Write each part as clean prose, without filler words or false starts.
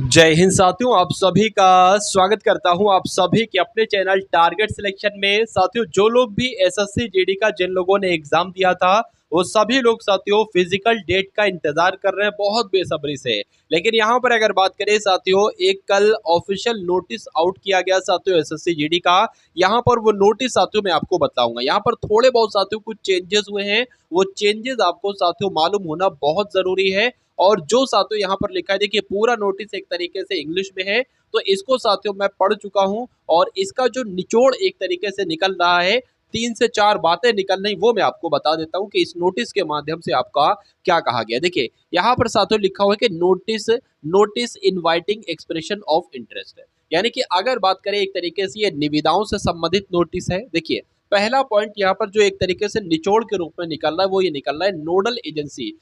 जय हिंद साथियों, आप सभी का स्वागत करता हूं आप सभी के अपने चैनल टारगेट सिलेक्शन में। साथियों, जो लोग भी एसएससी जीडी का जिन लोगों ने एग्जाम दिया था वो सभी लोग साथियों फिजिकल डेट का इंतजार कर रहे हैं बहुत बेसब्री से। लेकिन यहां पर अगर बात करें साथियों, एक कल ऑफिशियल नोटिस आउट किया गया साथियों एसएससी जीडी का। यहां पर वो नोटिस साथियों मैं आपको बताऊंगा। यहां पर थोड़े बहुत साथियों कुछ चेंजेस हुए हैं, वो चेंजेस आपको साथियों मालूम होना बहुत जरूरी है। और जो साथियों यहाँ पर लिखा है, देखिए पूरा नोटिस एक तरीके से इंग्लिश में है, तो इसको साथियों मैं पढ़ चुका हूं और इसका जो निचोड़ एक तरीके से निकल रहा है, 3 से 4 बातें निकल रही, वो मैं आपको बता देता हूं कि इस नोटिस के माध्यम से आपका क्या कहा गया। देखिए यहाँ पर साथियों लिखा हुआ है कि notice notice inviting expression of interest है, यानी कि अगर बात करें एक तरीके से ये निविदाओं से संबंधित नोटिस है। देखिए पहला पॉइंट यहाँ पर जो एक तरीके से निचोड़ के रूप में निकल रहा है वो ये निकल रहा है, नोडल एजेंसी।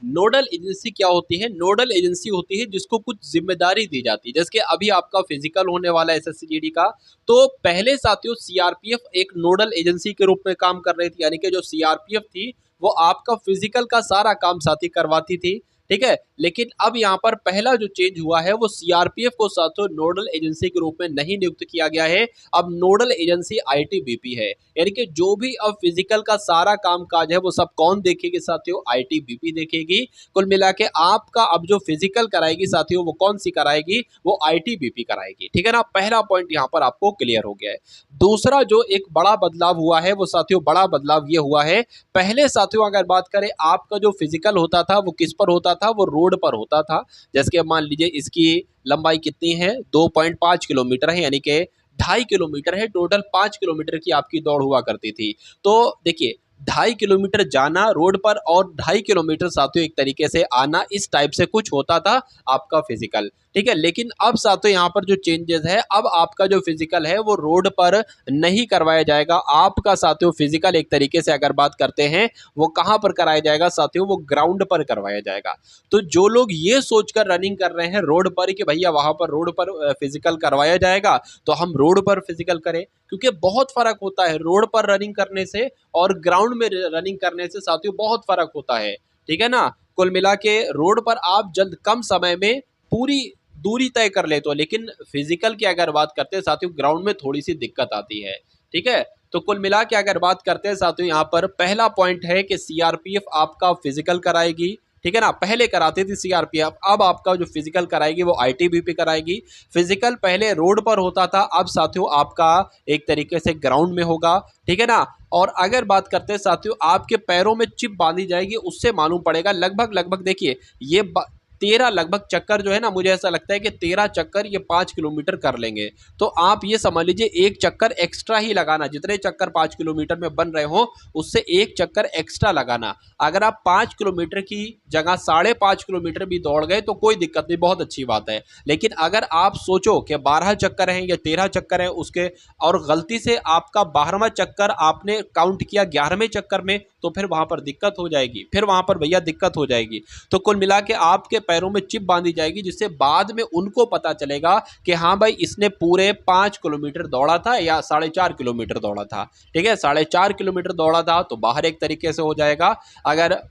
नोडल एजेंसी क्या होती है? नोडल एजेंसी होती है जिसको कुछ जिम्मेदारी दी जाती है। जैसे कि अभी आपका फिजिकल होने वाला है एसएससी जीडी का, तो पहले साथियों सीआरपीएफ एक नोडल एजेंसी के रूप में काम कर रही थी, यानी कि जो सीआरपीएफ थी वो आपका फिजिकल का सारा काम साथी करवाती थी, ठीक है। लेकिन अब यहाँ पर पहला जो चेंज हुआ है वो सीआरपीएफ को साथियों नोडल एजेंसी के रूप में नहीं नियुक्त किया गया है। अब नोडल एजेंसी आईटीबीपी है, यानी कि जो भी अब फिजिकल का सारा काम काज है वो सब कौन देखेगी साथियों? आईटीबीपी देखेगी। कुल मिला के आपका अब जो फिजिकल कराएगी साथियों वो कौन सी कराएगी? वो आईटीबीपी कराएगी, ठीक है ना। पहला पॉइंट यहाँ पर आपको क्लियर हो गया है। दूसरा जो एक बड़ा बदलाव हुआ है वो साथियों बड़ा बदलाव ये हुआ है, पहले साथियों अगर बात करें आपका जो फिजिकल होता था वो किस पर होता था? वो रोड पर होता था। जैसे कि मान लीजिए इसकी लंबाई कितनी है? 2.5 किलोमीटर है, यानी कि 2.5 किलोमीटर है। टोटल 5 किलोमीटर की आपकी दौड़ हुआ करती थी। तो देखिए 2.5 किलोमीटर जाना रोड पर और 2.5 किलोमीटर साथियों एक तरीके से आना, इस टाइप से कुछ होता था आपका फिजिकल, ठीक है। लेकिन अब साथियों यहाँ पर जो चेंजेस है, अब आपका जो फिजिकल है वो रोड पर नहीं करवाया जाएगा। आपका साथियों फिजिकल एक तरीके से अगर बात करते हैं वो कहाँ पर कराया जाएगा साथियों? वो ग्राउंड पर करवाया जाएगा। तो जो लोग ये सोचकर रनिंग कर रहे हैं रोड पर कि भैया वहां पर रोड पर फिजिकल करवाया जाएगा तो हम रोड पर फिजिकल करें, क्योंकि बहुत फर्क होता है रोड पर रनिंग करने से और ग्राउंड में रनिंग करने से साथियों, बहुत फर्क होता है, ठीक है ना। कुल मिला के रोड पर आप जल्द कम समय में पूरी दूरी तय कर लेते हो, लेकिन फिजिकल की अगर बात करते हैं साथियों ग्राउंड में थोड़ी सी दिक्कत आती है, ठीक है। तो कुल मिला के अगर बात करते हैं साथियों, यहाँ पर पहला पॉइंट है कि सीआरपीएफ आपका फिजिकल कराएगी, ठीक है ना। पहले कराती थी सीआरपीएफ, अब आपका जो फिजिकल कराएगी वो आईटीबीपी कराएगी। फिजिकल पहले रोड पर होता था, अब साथियों आपका एक तरीके से ग्राउंड में होगा, ठीक है ना। और अगर बात करते हैं साथियों आपके पैरों में चिप बांधी जाएगी, उससे मालूम पड़ेगा लगभग लगभग देखिए ये 13 लगभग चक्कर जो है ना, मुझे ऐसा लगता है कि 13 चक्कर ये 5 किलोमीटर कर लेंगे। तो आप ये समझ लीजिए एक चक्कर एक्स्ट्रा ही लगाना, जितने चक्कर 5 किलोमीटर में बन रहे हो उससे एक चक्कर एक्स्ट्रा लगाना। अगर आप 5 किलोमीटर की जगह 5.5 किलोमीटर भी दौड़ गए तो कोई दिक्कत नहीं, बहुत अच्छी बात है। लेकिन अगर आप सोचो कि 12 चक्कर हैं या 13 चक्कर हैं उसके, और गलती से आपका 12वां चक्कर आपने काउंट किया 11वें चक्कर में, तो फिर वहां पर दिक्कत हो जाएगी, फिर वहां पर भैया दिक्कत हो जाएगी। तो कुल मिला के आपके पैरों में चिप बांधी जाएगी, जिससे बाद में उनको पता चलेगा कि हाँ भाई इसने पूरे 5 किलोमीटर दौड़ा था या 4.5 किलोमीटर दौड़ा था, ठीक है। 4.5 किलोमीटर दौड़ा था तो बाहर एक तरीके से हो जाएगा, अगर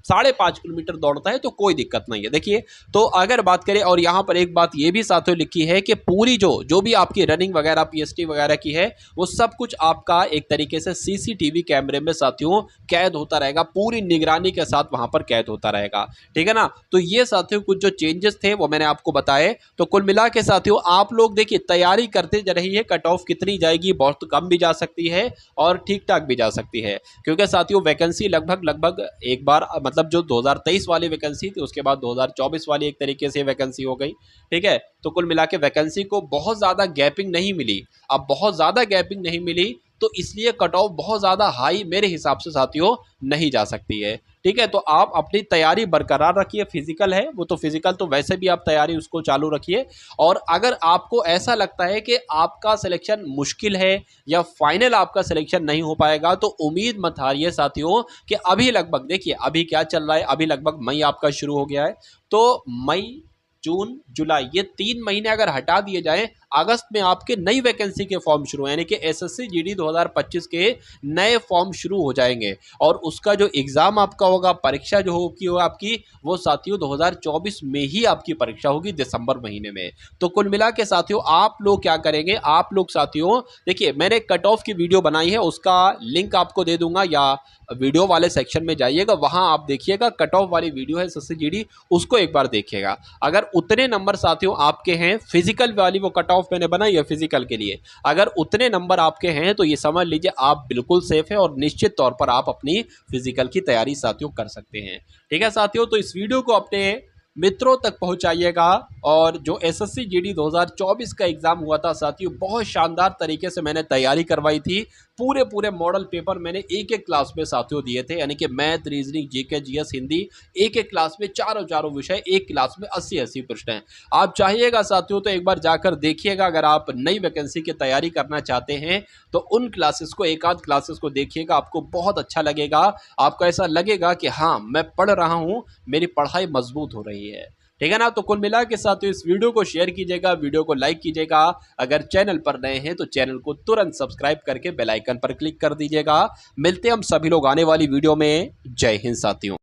5.5 किलोमीटर दौड़ता है तो कोई दिक्कत नहीं है। देखिए तो अगर बात करें, और यहाँ पर एक बात ये भी साथियों लिखी है कि पूरी जो भी आपकी रनिंग वगैरह पीएसटी वगैरह की है वो सब कुछ आपका एक तरीके से सीसीटीवी कैमरे में साथियों कैद होता रहेगा, पूरी निगरानी के साथ वहां पर कैद होता रहेगा, ठीक है ना। तो ये साथियों कुछ जो चेंजेस थे वो मैंने आपको बताए। तो कुल मिला के साथियों आप लोग देखिए तैयारी करते जा रही है, कट ऑफ कितनी जाएगी, बहुत कम भी जा सकती है और ठीक ठाक भी जा सकती है, क्योंकि साथियों वैकेंसी लगभग लगभग एक बार मतलब जो 2023 वाली वैकेंसी थी उसके बाद 2024 वाली एक तरीके से वैकेंसी हो गई, ठीक है। तो कुल मिला के वैकेंसी को बहुत ज़्यादा गैपिंग नहीं मिली। अब बहुत ज़्यादा गैपिंग नहीं मिली तो इसलिए कट ऑफ बहुत ज़्यादा हाई मेरे हिसाब से साथियों नहीं जा सकती है, ठीक है। तो आप अपनी तैयारी बरकरार रखिए, फिजिकल है वो तो फिजिकल तो वैसे भी आप तैयारी उसको चालू रखिए। और अगर आपको ऐसा लगता है कि आपका सिलेक्शन मुश्किल है या फाइनल आपका सिलेक्शन नहीं हो पाएगा तो उम्मीद मत हारिए साथियों कि अभी लगभग देखिए अभी क्या चल रहा है, अभी लगभग मई आपका शुरू हो गया है, तो मई जून जुलाई ये 3 महीने अगर हटा दिए जाएं अगस्त में आपके नई वैकेंसी के फॉर्म शुरू, यानी कि एसएससी जीडी 2025 के नए फॉर्म शुरू हो जाएंगे और उसका जो एग्जाम आपका होगा, परीक्षा जो होगी वो आपकी, वो साथियों 2024 में ही आपकी परीक्षा होगी, दिसंबर महीने में। तो कुल मिला के साथियों आप लोग क्या करेंगे, आप लोग साथियों देखिए मैंने कट ऑफ की वीडियो बनाई है, उसका लिंक आपको दे दूंगा, या वीडियो वाले सेक्शन में जाइएगा, वहां आप देखिएगा कट ऑफ वाली वीडियो है एसएससी जीडी, उसको एक बार देखिएगा। अगर उतने नंबर साथियों आपके हैं, फिजिकल वाली वो कट ऑफ मैंने बनाई है फिजिकल के लिए, अगर उतने नंबर आपके हैं तो ये समझ लीजिए आप बिल्कुल सेफ है और निश्चित तौर पर आप अपनी फिजिकल की तैयारी साथियों कर सकते हैं। ठीक है साथियों, तो इस वीडियो को अपने मित्रों तक पहुंचाइएगा। और जो एसएससी जीडी 2024 का एग्जाम हुआ था साथियों, बहुत शानदार तरीके से मैंने तैयारी करवाई थी, पूरे मॉडल पेपर मैंने एक एक क्लास में साथियों दिए थे, यानी कि math, reasoning, GK, GS, Hindi, एक एक क्लास में चारों विषय, एक क्लास में 80 प्रश्न हैं। आप चाहिएगा साथियों तो एक बार जाकर देखिएगा, अगर आप नई वैकेंसी की तैयारी करना चाहते हैं तो उन क्लासेस को, एक आध क्लासेस को देखिएगा, आपको बहुत अच्छा लगेगा। आपको ऐसा लगेगा कि हाँ मैं पढ़ रहा हूं, मेरी पढ़ाई मजबूत हो रही है। ठीक है ना, तो कुल मिला के साथ इस वीडियो को शेयर कीजिएगा, वीडियो को लाइक कीजिएगा, अगर चैनल पर नए हैं तो चैनल को तुरंत सब्सक्राइब करके बेल आइकन पर क्लिक कर दीजिएगा। मिलते हैं हम सभी लोग आने वाली वीडियो में। जय हिंद साथियों।